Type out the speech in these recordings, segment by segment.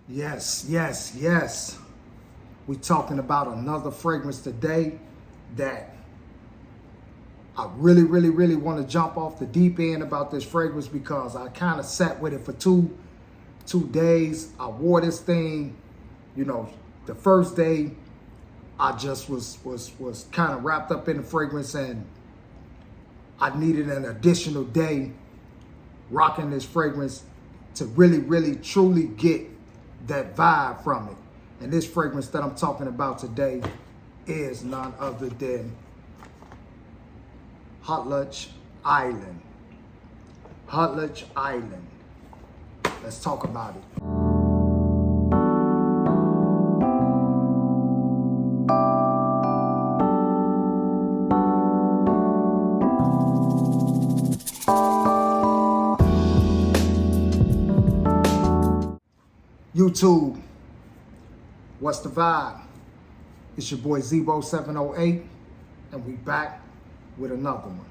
Yes. We talking about another fragrance today that I really want to jump off the deep end about this fragrance because I kind of sat with it for two days. I wore this thing, the first day I just was kind of wrapped up in the fragrance, and I needed an additional day rocking this fragrance to really truly get that vibe from it. And this fragrance that I'm talking about today is none other than Khadijah Island. Khadijah Island. Let's talk about it. YouTube, what's the vibe? It's your boy Zebo708, and we back with another one.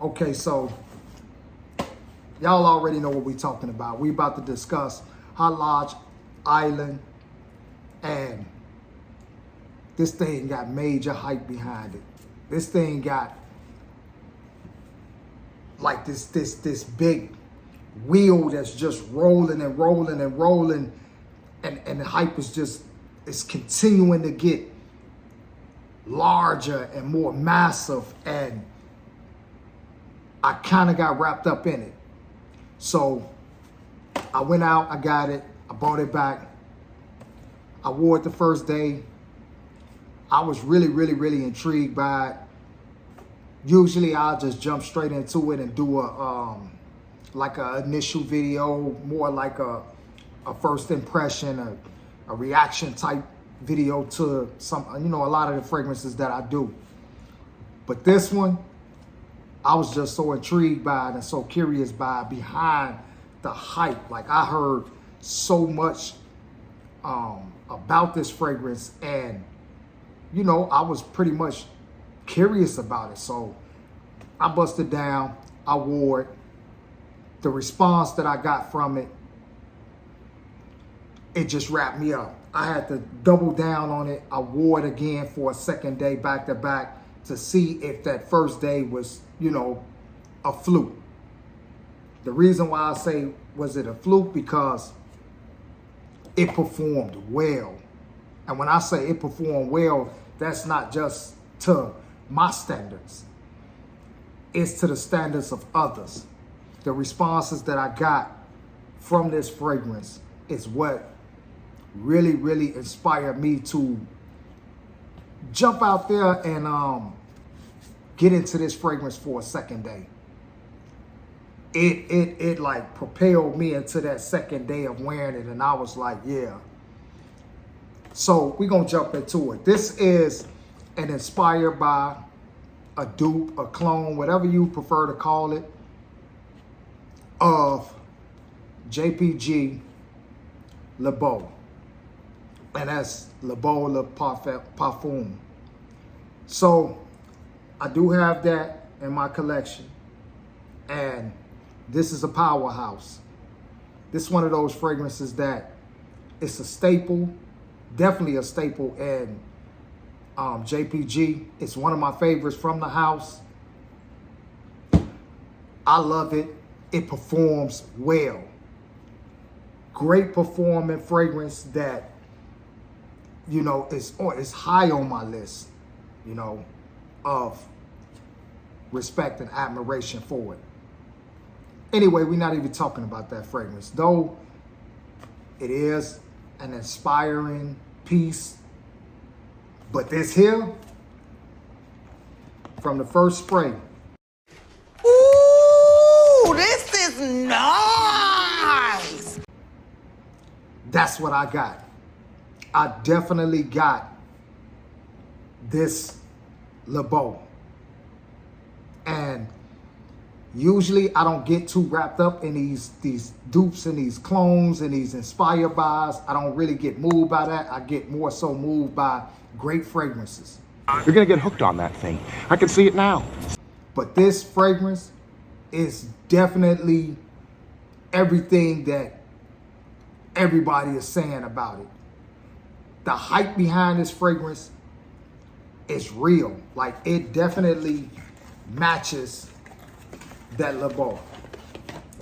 Okay, so y'all already know what we talking about. We about to discuss Khadijah Island, and this thing got major hype behind it. This thing got like this big wheel that's just rolling and the hype is just, it's continuing to get larger and more massive, and I kind of got wrapped up in it. So I went out, I got it, I bought it back, I wore it the first day. I was really intrigued by it. Usually I'll just jump straight into it and do like an initial video, more like a first impression, a reaction type video to some, a lot of the fragrances that I do. But this one, I was just so intrigued by it and so curious by it behind the hype. Like, I heard so much about this fragrance, and I was pretty much curious about it. So I busted down, I wore it. The response that I got from it, it just wrapped me up. I had to double down on it. I wore it again for a second day back to back to see if that first day was, a fluke. The reason why I say was it a fluke, because it performed well. And when I say it performed well, that's not just to my standards. It's to the standards of others. The responses that I got from this fragrance is what really inspired me to jump out there and get into this fragrance for a second day. It like propelled me into that second day of wearing it, and I was like, yeah. So we're gonna jump into it. This is an inspired by, a dupe, a clone, whatever you prefer to call it, of JPG Le Beau, and that's Le Beau Le Parfum. So I do have that in my collection, and this is a powerhouse. This is one of those fragrances that it's a staple, definitely a staple in JPG. It's one of my favorites from the house. I love it. It performs well. Great performing fragrance that, is high on my list, of respect and admiration for it. Anyway, we're not even talking about that fragrance, though it is an inspiring piece. But this here, from the first spray, this is nice. That's what I got. I definitely got this Le Beau. And usually I don't get too wrapped up in these dupes and these clones and these inspired buys. I don't really get moved by that. I get more so moved by great fragrances. You're gonna get hooked on that thing. I can see it now. But this fragrance is definitely everything that everybody is saying about it. The hype behind this fragrance is real. Like, it definitely matches that Le Beau.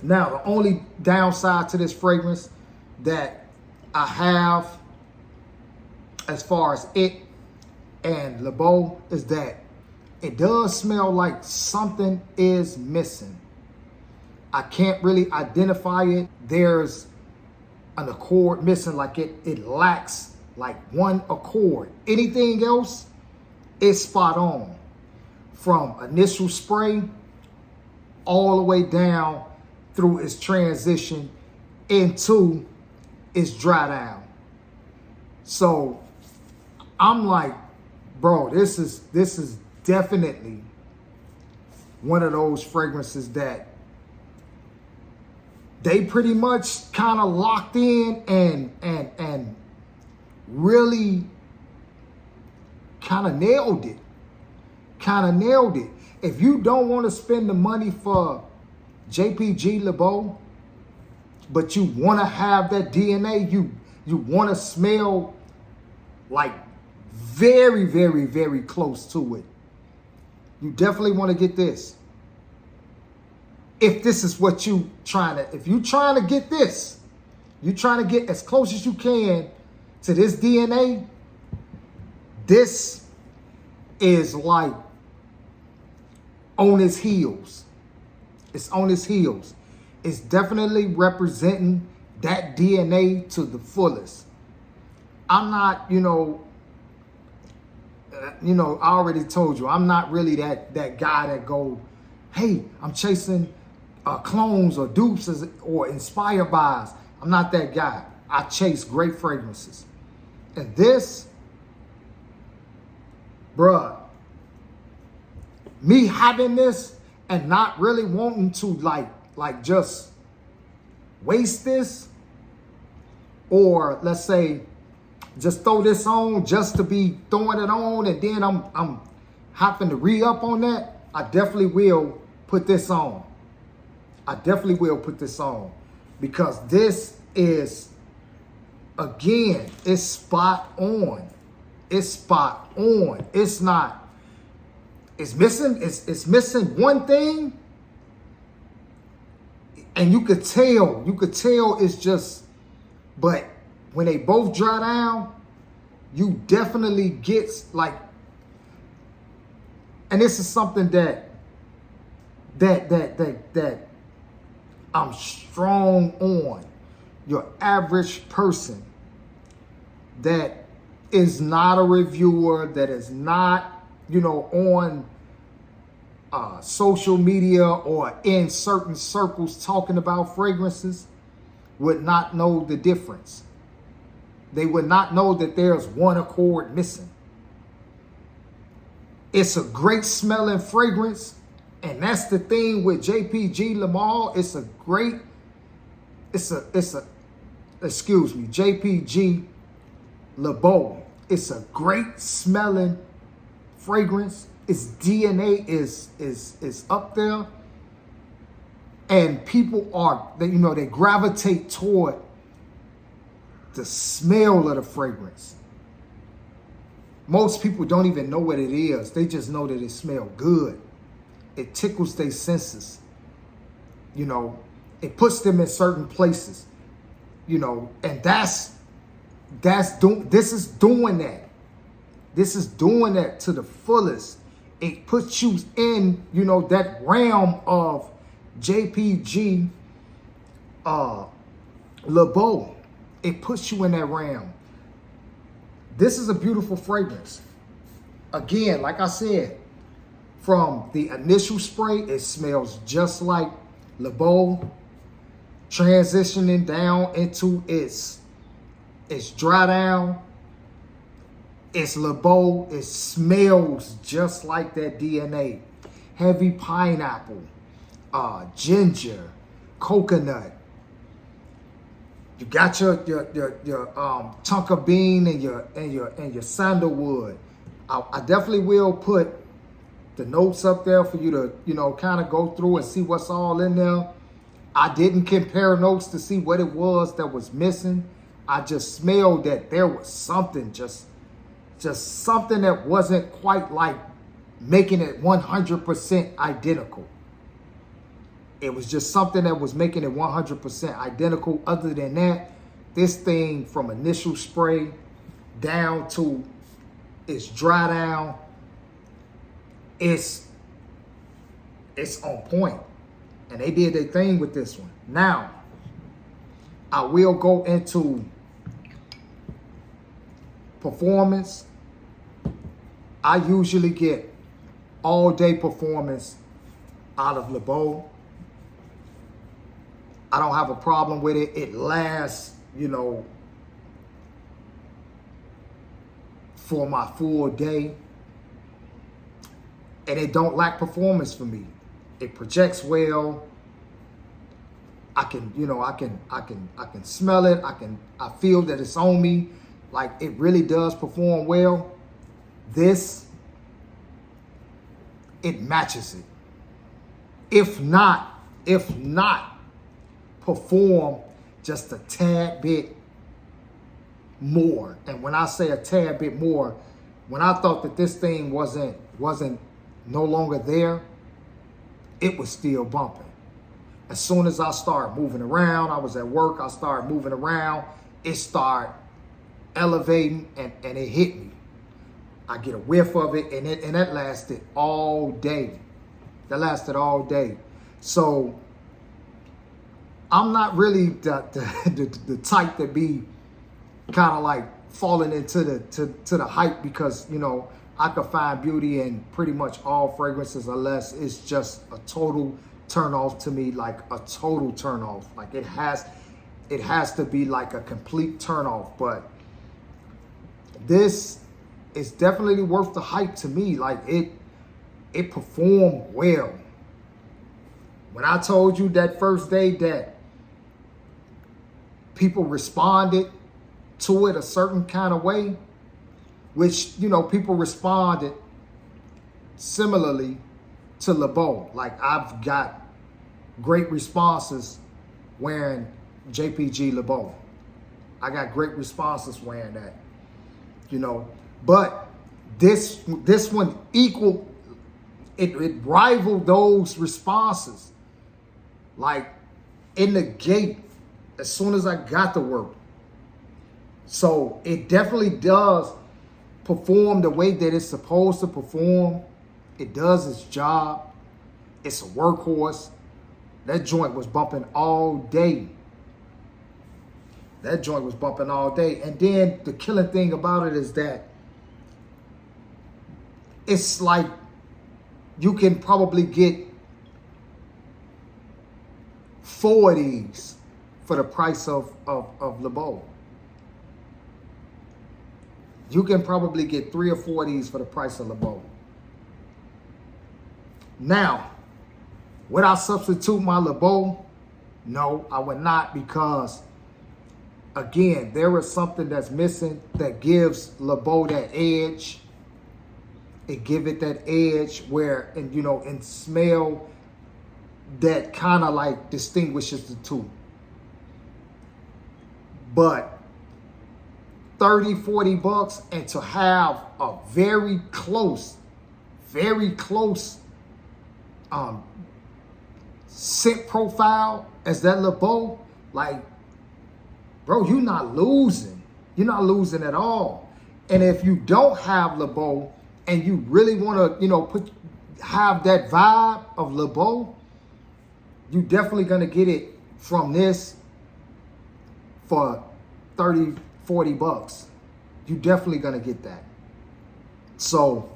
Now, the only downside to this fragrance that I have as far as it and Le Beau is that it does smell like something is missing. I can't really identify it. There's an accord missing, like it lacks like one accord. Anything else is spot on. From initial spray all the way down through its transition into its dry down. So I'm like, bro, this is definitely one of those fragrances that they pretty much kind of locked in and really kind of nailed it. If you don't want to spend the money for JPG Le Beau, but you want to have that DNA, you want to smell like very, very, very close to it, you definitely want to get this. If this is what you if you're trying to get this, you're trying to get as close as you can to this DNA, this is like on its heels. It's on its heels. It's definitely representing that DNA to the fullest. I'm not, I already told you, I'm not really that guy that go, hey, I'm chasing clones or dupes or inspired buys. I'm not that guy. I chase great fragrances. And this, bruh, me having this and not really wanting to like just waste this, or let's say just throw this on just to be throwing it on and then I'm having to re-up on that, I definitely will put this on. Because this is, again, it's spot on. It's not, it's missing one thing, and you could tell it's just, but when they both dry down, you definitely get like, and this is something that I'm strong on. Your average person that is not a reviewer, that is not, on social media or in certain circles talking about fragrances would not know the difference. They would not know that there's one accord missing. It's a great smelling fragrance. And that's the thing with JPG JPG Le Beau. It's a great smelling fragrance. Its DNA is up there. And people they gravitate toward the smell of the fragrance. Most people don't even know what it is. They just know that it smells good. It tickles their senses. It puts them in certain places. And this is doing that. This is doing that to the fullest. It puts you in, that realm of JPG Le Beau. It puts you in that realm. This is a beautiful fragrance. Again, like I said, from the initial spray, it smells just like Le Beau. Transitioning down into its dry down, it's Le Beau. It smells just like that DNA. Heavy pineapple, ginger, coconut. You got your tonka bean and your sandalwood. I definitely will put the notes up there for you to kind of go through and see what's all in there. I didn't compare notes to see what it was that was missing. I just smelled that there was something, just something that wasn't quite like making it 100% identical. It was just something that was making it 100% identical. Other than that, this thing from initial spray down to its dry down, it's on point. And they did their thing with this one. Now, I will go into performance. I usually get all day performance out of LeBeau. I don't have a problem with it. It lasts, for my full day. And it don't lack performance for me. It projects well. I can smell it. I feel that it's on me. Like, it really does perform well. This, it matches it. If not, perform just a tad bit more. And when I say a tad bit more, when I thought that this thing wasn't no longer there, it was still bumping. As soon as I started moving around, I was at work, I started moving around, it started elevating and it hit me. I get a whiff of it, and that lasted all day. That lasted all day. So I'm not really the type to be kind of like falling into the hype, because I could find beauty in pretty much all fragrances, unless it's just a total turn off to me, like a total turn off. Like it has to be like a complete turn off. But this is definitely worth the hype to me. Like it performed well. When I told you that first day that people responded to it a certain kind of way, which, people responded similarly to LeBeau. Like, I've got great responses wearing JPG LeBeau. I got great responses wearing that, But this one equal, it rivaled those responses. Like, in the gate, as soon as I got to work. So it definitely does perform the way that it's supposed to perform. It does its job. It's a workhorse. That joint was bumping all day. That joint was bumping all day. And then the killing thing about it is that it's like you can probably get 4 of these for the price of LeBeau. You can probably get 3 or 4 of these for the price of LeBeau. Now, would I substitute my LeBeau? No, I would not, because, again, there is something that's missing that gives LeBeau that edge. It give it that edge where, and smell that kind of like distinguishes the two. But $30-$40, and to have a very close scent profile as that LeBeau, like, bro, you're not losing. You're not losing at all. And if you don't have LeBeau and you really want to, have that vibe of LeBeau, you definitely going to get it from this for $30-$40. You definitely going to get that. So,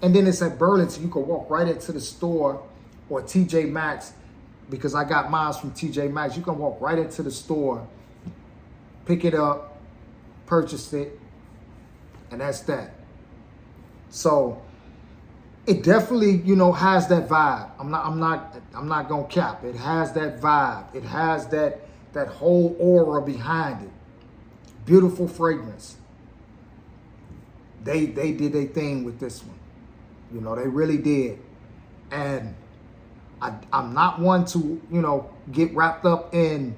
and then it's at Burlington. You can walk right into the store, or TJ Maxx, because I got mine from TJ Maxx. You can walk right into the store, pick it up, purchase it, and that's that. So it definitely, has that vibe. I'm not gonna cap. It has that vibe. It has that whole aura behind it. Beautiful fragrance. They did their thing with this one. They really did. And I'm not one to, get wrapped up in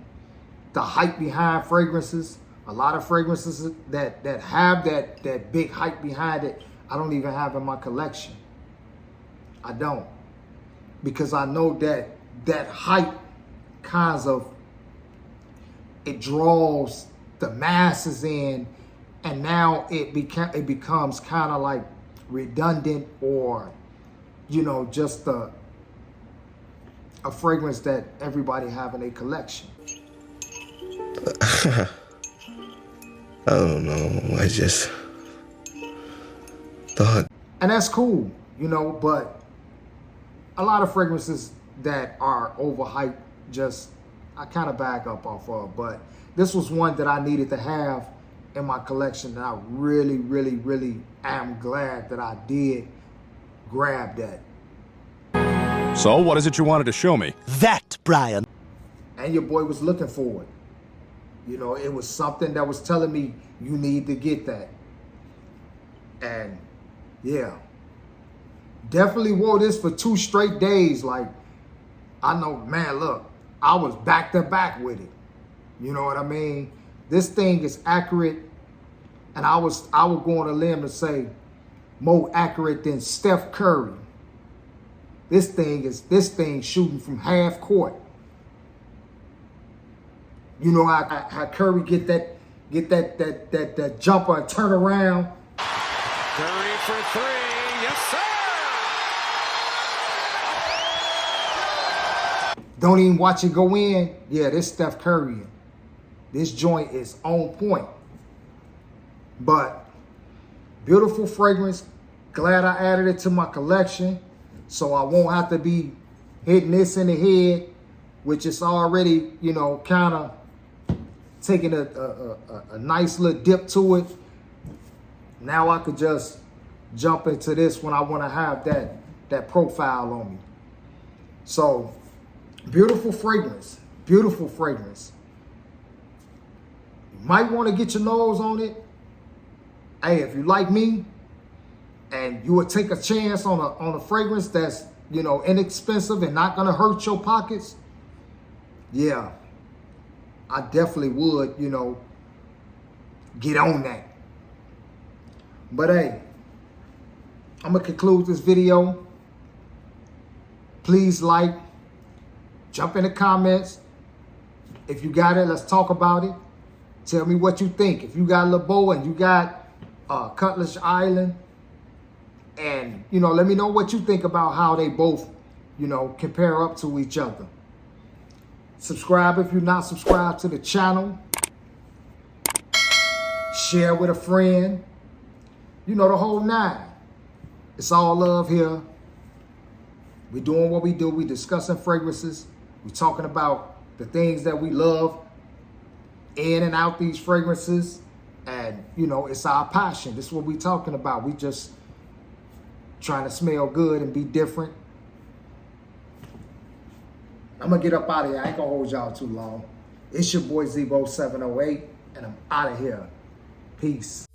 the hype behind fragrances. A lot of fragrances that have that big hype behind it, I don't even have in my collection. I don't. Because I know that hype kinds of, it draws the masses in, and now it becomes kind of like redundant, or, you know, just a fragrance that everybody have in a collection. I don't know. I just thought. And that's cool, you know, but a lot of fragrances that are overhyped, just, I kind of back up off of. But this was one that I needed to have in my collection, and I really, really, really am glad that I did grab that. So, what is it you wanted to show me? That, Brian. And your boy was looking for it. You know, it was something that was telling me you need to get that. And yeah, definitely wore this for 2 straight days. Like, I know, man, look, I was back to back with it. You know what I mean? This thing is accurate. And I would go on a limb and say more accurate than Steph Curry. This thing shooting from half court. You know how Curry get that jumper and turn around. Curry for 3, yes sir! Don't even watch it go in. Yeah, this Steph Curry. This joint is on point. But beautiful fragrance. Glad I added it to my collection, so I won't have to be hitting this in the head, which is already, you know, kind of taking a nice little dip to it. Now I could just jump into this when I want to have that profile on me. So beautiful fragrance, beautiful fragrance. You might want to get your nose on it. Hey, if you like me and you would take a chance on a fragrance that's, you know, inexpensive and not gonna hurt your pockets, yeah, I definitely would, you know, get on that. But hey, I'm gonna conclude this video. Please like, jump in the comments. If you got it, let's talk about it. Tell me what you think. If you got LeBeau and you got Khadijah Island, and, you know, let me know what you think about how they both, you know, compare up to each other. Subscribe if you're not subscribed to the channel. Share with a friend. You know, the whole 9. It's all love here. We're doing what we do. We discussing fragrances. We're talking about the things that we love in and out these fragrances. And, you know, it's our passion. This is what we're talking about. We just trying to smell good and be different. I'm going to get up out of here. I ain't going to hold y'all too long. It's your boy Zebo708, and I'm out of here. Peace.